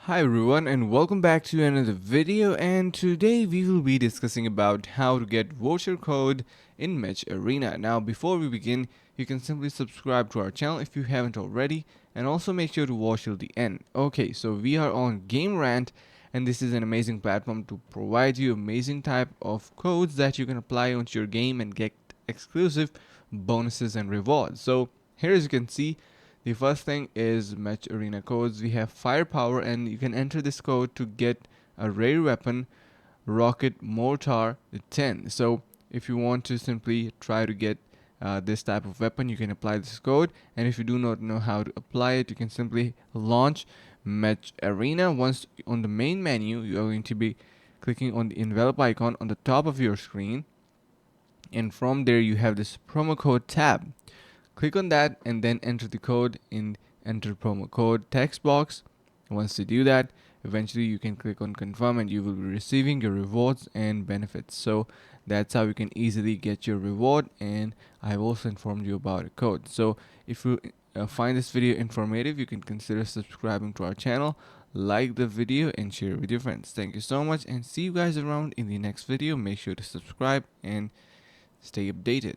Hi everyone and welcome back to another video, and today we will be discussing about how to get voucher code in Mech Arena. Now before we begin, you can simply subscribe to our channel if you haven't already, and also make sure to watch till the end. Okay, so we are on Game Rant, and this is an amazing platform to provide you amazing type of codes that you can apply onto your game and get exclusive bonuses and rewards. So here, as you can see, the first thing is Match Arena codes. We have Firepower, and you can enter this code to get a rare weapon, Rocket Mortar 10. So if you want to simply try to get this type of weapon, you can apply this code. And if you do not know how to apply it, you can simply launch Match Arena. Once on the main menu, you are going to be clicking on the envelope icon on the top of your screen, and from there you have this promo code tab. Click on that and then enter the code in enter promo code text box. Once you do that, eventually you can click on confirm and you will be receiving your rewards and benefits. So that's how you can easily get your reward, and I have also informed you about a code. So if you find this video informative, you can consider subscribing to our channel, like the video and share it with your friends. Thank you so much, and see you guys around in the next video. Make sure to subscribe and stay updated.